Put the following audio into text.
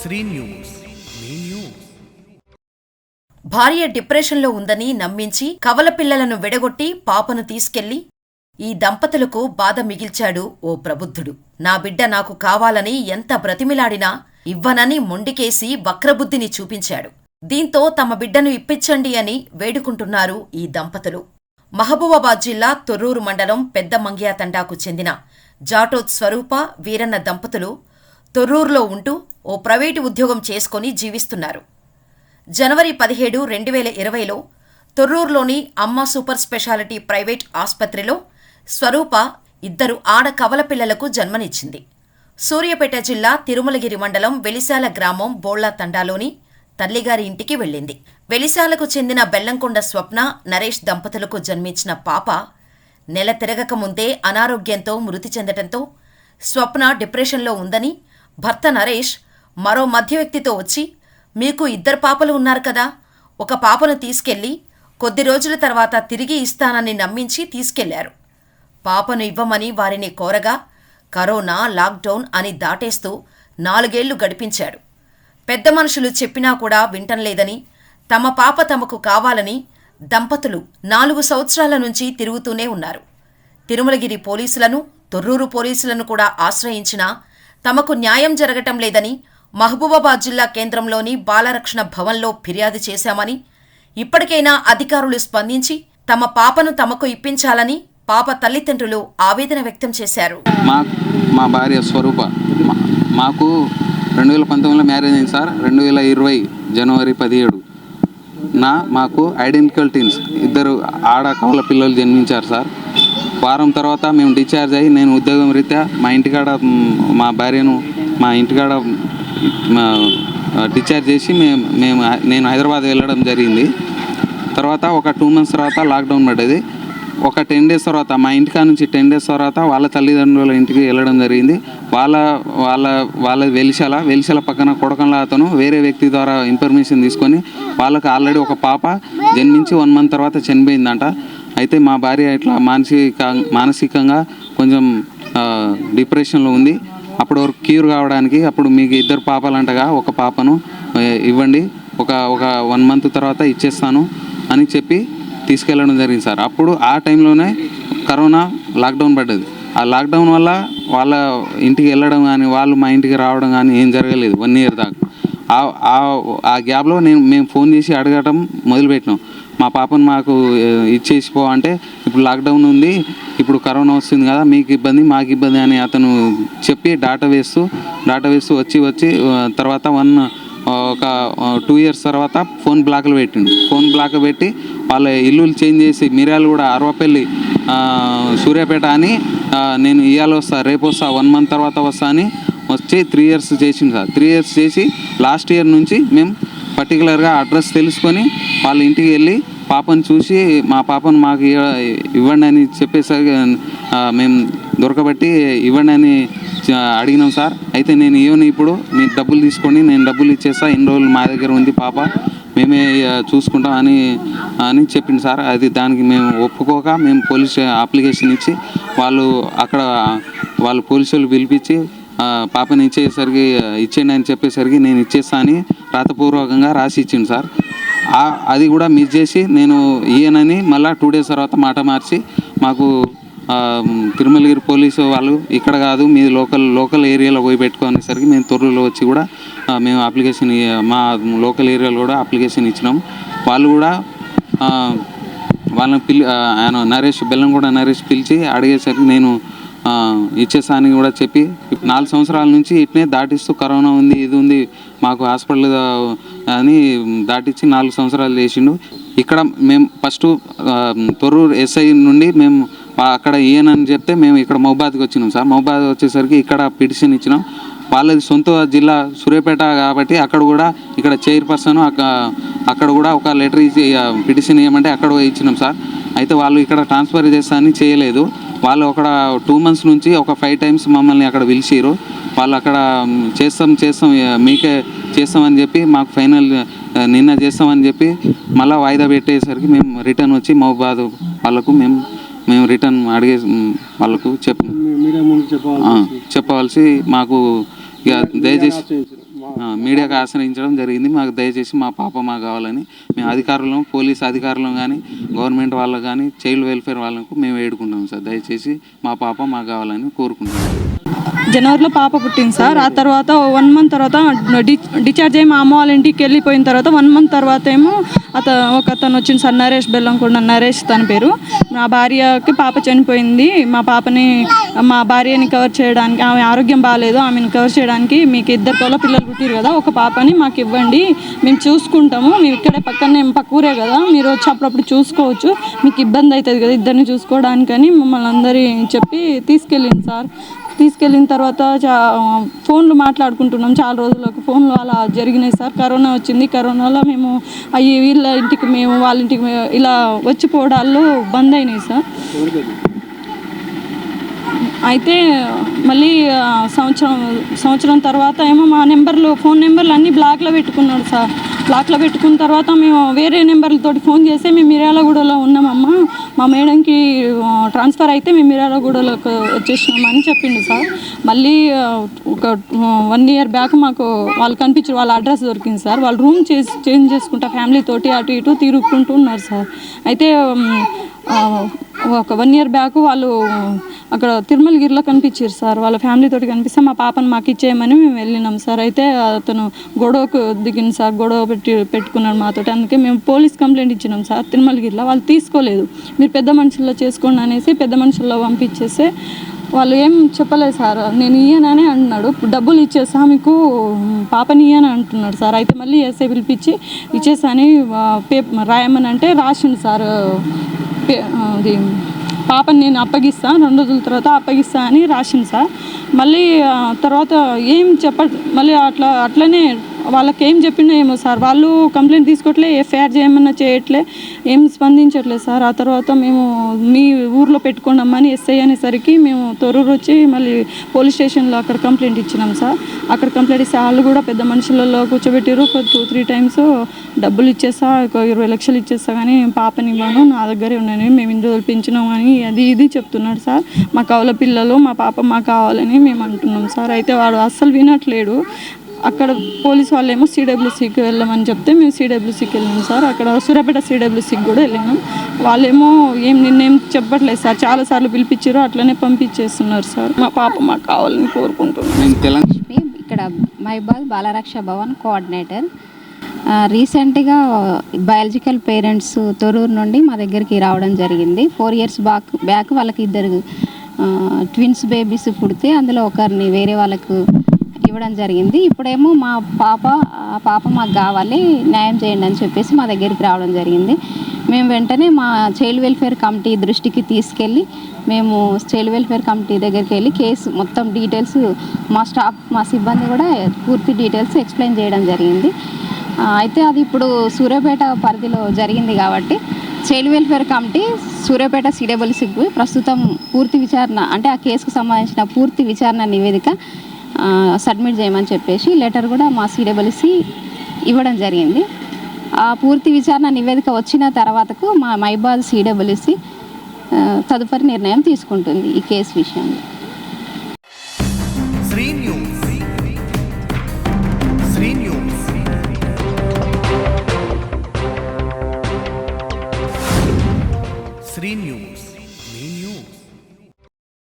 Shri news మీ news. భార్య డిప్రెషన్లో ఉందని నమ్మించి కవల పిల్లలను విడగొట్టి పాపను తీసుకెళ్లి ఈ దంపతులకు బాధ మిగిల్చాడు ఓ ప్రబుద్ధుడు. నా బిడ్డ నాకు కావాలని ఎంత బ్రతిమిలాడినా ఇవ్వనని మొండికేసి వక్రబుద్ధిని చూపించాడు. దీంతో తమ బిడ్డను ఇప్పించండి అని వేడుకుంటున్నారు ఈ దంపతులు. మహబూబాబాద్ జిల్లా తొర్రూరు మండలం పెద్ద మంగ్యా తండాకు చెందిన జాటోత్ స్వరూప వీరన్న దంపతులు తొర్రూరులో ఉంటూ ఓ ప్రైవేటు ఉద్యోగం చేసుకుని జీవిస్తున్నారు. జనవరి 17, 2020లో తొర్రూరులోని అమ్మ సూపర్ స్పెషాలిటీ ప్రైవేట్ ఆస్పత్రిలో స్వరూప 2 ఆడ కవల పిల్లలకు జన్మనిచ్చింది. సూర్యాపేట జిల్లా తిరుమలగిరి మండలం వెలిశాల గ్రామం బోళ్ల తండాలోని తల్లిగారి ఇంటికి వెళ్ళింది. వెలిశాలకు చెందిన బెల్లంకొండ స్వప్న, నరేష్ దంపతులకు జన్మించిన పాప నెల తిరగకముందే అనారోగ్యంతో మృతి చెందటంతో స్వప్న డిప్రెషన్లో ఉందని భర్త నరేష్ మరో మధ్య వ్యక్తితో వచ్చి, మీకు 2 పాపలు ఉన్నారు కదా, ఒక పాపను తీసుకెళ్లి కొద్ది రోజుల తర్వాత తిరిగి ఇస్తానని నమ్మించి తీసుకెళ్లారు. పాపను ఇవ్వమని వారిని కోరగా కరోనా, లాక్డౌన్ అని దాటేస్తూ 4 ఏళ్లు గడిపించాడు. పెద్ద మనుషులు చెప్పినా కూడా వింటంలేదని, తమ పాప తమకు కావాలని దంపతులు 4 సంవత్సరాల నుంచి తిరుగుతూనే ఉన్నారు. తిరుమలగిరి పోలీసులను, తొర్రూరు పోలీసులను కూడా ఆశ్రయించినా తమకు న్యాయం జరగటం లేదని మహబూబాబాద్ జిల్లా కేంద్రంలోని బాలరక్షణ భవన్లో ఫిర్యాదు చేశామని, ఇప్పటికైనా అధికారులు స్పందించి తమ పాపను తమకు ఇప్పించాలని పాప తల్లిదండ్రులు ఆవేదన వ్యక్తం చేశారు. మా భార్య స్వరూప, మాకు 2019లో మ్యారేజ్ అయింది సార్. 2020 జనవరి 17 మాకు ఐడెంటికల్ ట్విన్స్ 2 ఆడ కవల పిల్లలు జన్మించారు సార్. వారం తర్వాత మేము డిశ్చార్జ్ అయ్యి నేను ఉద్యోగం రీత్యా మా ఇంటికాడ మా భార్యను మా ఇంటికాడ డిశ్చార్జ్ చేసి నేను హైదరాబాద్ వెళ్ళడం జరిగింది. తర్వాత ఒక 2 మంత్స్ తర్వాత లాక్డౌన్ పడ్డది. ఒక 10 డేస్ తర్వాత మా ఇంటికాడ నుంచి 10 డేస్ తర్వాత వాళ్ళ తల్లిదండ్రుల ఇంటికి వెళ్ళడం జరిగింది. వాళ్ళ వెలిశాల పక్కన కొడకంలో అతను వేరే వ్యక్తి ద్వారా ఇన్ఫర్మేషన్ తీసుకొని వాళ్ళకి ఆల్రెడీ ఒక పాప జన్మించి 1 మంత్ తర్వాత చనిపోయిందంట. అయితే మా భార్య ఇట్లా మానసికంగా కొంచెం డిప్రెషన్లో ఉంది. అప్పుడు వరకు క్యూర్ కావడానికి అప్పుడు మీకు 2 పాపలంటగా ఒక పాపను ఇవ్వండి, ఒక 1 మంత్ తర్వాత ఇచ్చేస్తాను అని చెప్పి తీసుకెళ్ళడం జరిగింది సార్. అప్పుడు ఆ టైంలోనే కరోనా లాక్డౌన్ పడ్డది. ఆ లాక్డౌన్ వల్ల వాళ్ళ ఇంటికి వెళ్ళడం కానీ వాళ్ళు మా ఇంటికి రావడం కానీ ఏం జరగలేదు 1 ఇయర్ దాకా. ఆ గ్యాప్లో మేము ఫోన్ చేసి అడగటం మొదలుపెట్టినాం, మా పాపను మాకు ఇచ్చేసిపో అంటే, ఇప్పుడు లాక్డౌన్ ఉంది, ఇప్పుడు కరోనా వస్తుంది కదా, మీకు ఇబ్బంది మాకు ఇబ్బంది అని అతను చెప్పి డాటా వేస్తూ వచ్చి తర్వాత ఒక 2 ఇయర్స్ తర్వాత ఫోన్ బ్లాక్లు పెట్టిండు. ఫోన్ బ్లాక్ పెట్టి వాళ్ళ ఇల్లులు చేంజ్ చేసి మిర్యాలగూడ, అరవపల్లి, సూర్యాపేట అని నేను ఇవాళ వస్తా, రేపు వస్తా, 1 మంత్ తర్వాత వస్తా అని వచ్చి 3 ఇయర్స్ చేసింది సార్. 3 ఇయర్స్ చేసి లాస్ట్ ఇయర్ నుంచి మేము పర్టికులర్గా అడ్రస్ తెలుసుకొని వాళ్ళ ఇంటికి వెళ్ళి పాపను చూసి మా పాపను మాకు ఇవ్వండి అని చెప్పేసరికి మేము దొరకబట్టి ఇవ్వండి అని అడిగినాం సార్. అయితే నేను ఇవ్వను, ఇప్పుడు మీరు డబ్బులు తీసుకోండి, నేను డబ్బులు ఇచ్చేస్తా, ఇన్ని రోజులు మా దగ్గర ఉంది పాప, మేమే చూసుకుంటాం అని చెప్పింది సార్. అది దానికి మేము ఒప్పుకోక మేము పోలీస్ అప్లికేషన్ ఇచ్చి వాళ్ళు పోలీసులు పిలిపించి పాపని ఇచ్చేయండి అని చెప్పేసరికి నేను ఇచ్చేస్తా అని రాతపూర్వకంగా రాసి ఇచ్చింది సార్. అది కూడా మిస్ చేసి నేను ఇయ్యనని మళ్ళీ 2 డేస్ తర్వాత మాట మార్చి మాకు తిరుమలగిరి పోలీసు వాళ్ళు ఇక్కడ కాదు మీ లోకల్ ఏరియాలో పోయి పెట్టుకునేసరికి మేము తొర్రూరులో వచ్చి కూడా మేము అప్లికేషన్ మా లోకల్ ఏరియాలో కూడా అప్లికేషన్ ఇచ్చినాం. వాళ్ళు కూడా వాళ్ళని ఆయన బెల్లంకొండ నరేష్ పిలిచి అడిగేసరికి నేను ఇచ్చేసా అని కూడా చెప్పి 4 సంవత్సరాల నుంచి ఇట్నే దాటిస్తూ కరోనా ఉంది, ఇది ఉంది, మాకు హాస్పిటల్ అని దాటిచ్చి 4 సంవత్సరాలు చేసిండు. ఇక్కడ మేము ఫస్ట్ తొర్రూరు ఎస్ఐ నుండి మేము అక్కడ ఇయ్యనని చెప్తే మేము ఇక్కడ మహబాద్కి వచ్చినాం సార్. మహబాద్ వచ్చేసరికి ఇక్కడ పిటిషన్ ఇచ్చినాం. వాళ్ళది సొంత జిల్లా సూర్యాపేట కాబట్టి అక్కడ కూడా ఇక్కడ చైర్పర్సన్ అక్కడ కూడా ఒక లెటర్ ఇచ్చి పిటిషన్ ఇవ్వమంటే అక్కడ ఇచ్చినాం సార్. అయితే వాళ్ళు ఇక్కడ ట్రాన్స్ఫర్ చేస్తా అని చేయలేదు. వాళ్ళు అక్కడ 2 మంత్స్ నుంచి ఒక 5 టైమ్స్ మమ్మల్ని అక్కడ పిలిచిరు. వాళ్ళు అక్కడ చేస్తాం మీకే చేస్తామని చెప్పి మాకు ఫైనల్ నిన్న చేస్తామని చెప్పి మళ్ళీ వాయిదా పెట్టేసరికి మేము రిటర్న్ వచ్చి మహబాద్ వాళ్ళకు మేము రిటర్న్ అడిగే వాళ్ళకు చెప్పవలసి మాకు ఇక దయచేసి మీడియాకు ఆశ్రయించడం జరిగింది. మాకు దయచేసి మా పాప మాకు కావాలని మేము అధికారులను, పోలీస్ అధికారులను కానీ, గవర్నమెంట్ వాళ్ళకు కానీ, చైల్డ్ వెల్ఫేర్ వాళ్ళకు మేము వేడుకుంటాం సార్. దయచేసి మా పాప మాకు కావాలని కోరుకుంటున్నాం. జనవరిలో పాప పుట్టింది సార్. ఆ తర్వాత 1 మంత్ తర్వాత డిశ్చార్జ్ అయ్యి మా అమ్మ వాళ్ళ ఇంటికి వెళ్ళిపోయిన తర్వాత 1 మంత్ తర్వాత ఏమో ఒక అతను వచ్చింది సార్, నరేష్ బెల్లంకొండ నరేష్ తన పేరు. మా భార్యకి పాప చనిపోయింది, మా భార్యని కవర్ చేయడానికి, ఆమె ఆరోగ్యం బాగాలేదు, ఆమెను కవర్ చేయడానికి మీకు 2 కవల పిల్లలు పుట్టిరు కదా, ఒక పాపని మాకు ఇవ్వండి, మేము చూసుకుంటాము, మేము ఇక్కడే పక్క ఊరే కదా, మీరు వచ్చి అప్పుడప్పుడు చూసుకోవచ్చు, మీకు ఇబ్బంది అవుతుంది కదా ఇద్దరిని చూసుకోవడానికని మమ్మల్ని అందరి చెప్పి తీసుకెళ్ళింది సార్. తీసుకెళ్ళిన తర్వాత ఫోన్లు మాట్లాడుకుంటున్నాం చాలా రోజులకు. ఫోన్లు అలా జరిగినాయి సార్. కరోనా వచ్చింది. కరోనాలో మేము వీళ్ళ ఇంటికి మేము వాళ్ళ ఇంటికి ఇలా వచ్చిపోవడాలు బంద్ అయినాయి సార్. అయితే మళ్ళీ సంవత్సరం తర్వాత ఏమో మా ఫోన్ నెంబర్లు అన్నీ బ్లాక్లో పెట్టుకున్నాడు సార్. బ్లాక్లో పెట్టుకున్న తర్వాత మేము వేరే నెంబర్లతోటి ఫోన్ చేస్తే మేము మిర్యాలగూడలో ఉన్నామమ్మా, మా మేడంకి ట్రాన్స్ఫర్ అయితే మేము మిర్యాలగూడలోకి వచ్చేసినామని చెప్పిండు సార్. మళ్ళీ ఒక 1 year బ్యాక్ మాకు వాళ్ళు కనిపించారు, వాళ్ళ అడ్రస్ దొరికింది సార్. వాళ్ళు రూమ్ చేంజ్ చేసుకుంటా ఫ్యామిలీతోటి అటు ఇటు తిరుగుకుంటూ ఉన్నారు సార్. అయితే ఒక 1 year బ్యాక్ వాళ్ళు అక్కడ తిరుమలగిరిలో కనిపించారు సార్. వాళ్ళ ఫ్యామిలీతోటి కనిపిస్తే మా పాపను మాకు ఇచ్చేయమని మేము వెళ్ళినాం సార్. అయితే అతను గొడవకు దిగింది సార్, గొడవ పెట్టుకున్నాడు మాతోటి. అందుకే మేము పోలీస్ కంప్లైంట్ ఇచ్చినాం సార్ తిరుమలగిరిలో. వాళ్ళు తీసుకోలేదు. మీరు పెద్ద మనుషుల్లో చేసుకోండి అనేసి పెద్ద మనుషుల్లో పంపించేస్తే వాళ్ళు ఏం చెప్పలేదు సార్. నేను ఇయ్యననే అంటున్నాడు, డబ్బులు ఇచ్చేసా మీకు పాపని ఇయ్యని అంటున్నాడు సార్. అయితే మళ్ళీ ఎస్ఐ పిలిపించి ఇచ్చేసాని రాయమని అంటే రాసిండు సార్. అది పాపని నేను అప్పగిస్తాను, 2 రోజుల తర్వాత అప్పగిస్తా అని రాసింది సార్. మళ్ళీ తర్వాత ఏం మళ్ళీ అట్లనే వాళ్ళకి ఏం చెప్పినా ఏమో సార్, వాళ్ళు కంప్లైంట్ తీసుకోవట్లే, ఎఫ్ఐఆర్ చేయమన్నా చేయట్లే, ఏం స్పందించట్లేదు సార్. ఆ తర్వాత మేము మీ ఊర్లో పెట్టుకున్నామని ఎస్ఐ అనేసరికి మేము తొర్రూరు వచ్చి మళ్ళీ పోలీస్ స్టేషన్లో అక్కడ కంప్లైంట్ ఇచ్చినాం సార్. అక్కడ కంప్లైంట్ ఇస్తే వాళ్ళు కూడా పెద్ద మనుషులలో కూర్చోబెట్టారు. 2-3 times డబ్బులు ఇచ్చేస్తా, 20 లక్షలు ఇచ్చేస్తా కానీ పాపని ఇవ్వను, నా దగ్గరే ఉన్నాను, మేము ఇన్ని రోజులు పెంచినాం అని ఇది చెప్తున్నాడు సార్. మా కవల పిల్లలు, మా పాప మాకు కావాలని మేము అంటున్నాం సార్. అయితే వాడు అస్సలు వినట్లేడు. అక్కడ పోలీస్ వాళ్ళు ఏమో సిడబ్ల్యూసీకి వెళ్ళమని చెప్తే మేము సిడబ్ల్యూసీకి వెళ్ళాం సార్. అక్కడ సూర్యాపేట సిడబ్ల్యూసీకి కూడా వెళ్ళాము. వాళ్ళేమో నిన్నేం చెప్పట్లేదు సార్, చాలాసార్లు పిలిపించారు, అట్లనే పంపించేస్తున్నారు సార్. మా పాప మాకు కావాలని కోరుకుంటున్నాం. ఇక్కడ మైబాద్ బాలరక్ష భవన్ కోఆర్డినేటర్. రీసెంట్గా బయాలజికల్ పేరెంట్స్ తొర్రూరు నుండి మా దగ్గరికి రావడం జరిగింది. 4 years బ్యాక్ వాళ్ళకి 2 ట్విన్స్ బేబీస్ పుడితే అందులో ఒకరిని వేరే వాళ్ళకు ఇవ్వడం జరిగింది. ఇప్పుడేమో మా పాప మాకు కావాలి, న్యాయం చేయండి అని చెప్పేసి మా దగ్గరికి రావడం జరిగింది. మేము వెంటనే మా చైల్డ్ వెల్ఫేర్ కమిటీ దృష్టికి తీసుకెళ్ళి మేము చైల్డ్ వెల్ఫేర్ కమిటీ దగ్గరికి వెళ్ళి కేసు మొత్తం డీటెయిల్స్ మా సిబ్బంది కూడా పూర్తి డీటెయిల్స్ ఎక్స్ప్లెయిన్ చేయడం జరిగింది. అయితే అది ఇప్పుడు సూర్యాపేట పరిధిలో జరిగింది కాబట్టి చైల్డ్ వెల్ఫేర్ కమిటీ సూర్యాపేట సిడబ్ల్యూసీకి ప్రస్తుతం పూర్తి విచారణ, అంటే ఆ కేసుకు సంబంధించిన పూర్తి విచారణ నివేదిక సబ్మిట్ చేయమని చెప్పేసి లెటర్ కూడా మా సిడబ్ల్యూసీ ఇవ్వడం జరిగింది. ఆ పూర్తి విచారణ నివేదిక వచ్చిన తర్వాతకు మా మైబాద్ సిడబ్ల్యూసీ తదుపరి నిర్ణయం తీసుకుంటుంది ఈ కేసు విషయంలో. శ్రీ న్యూస్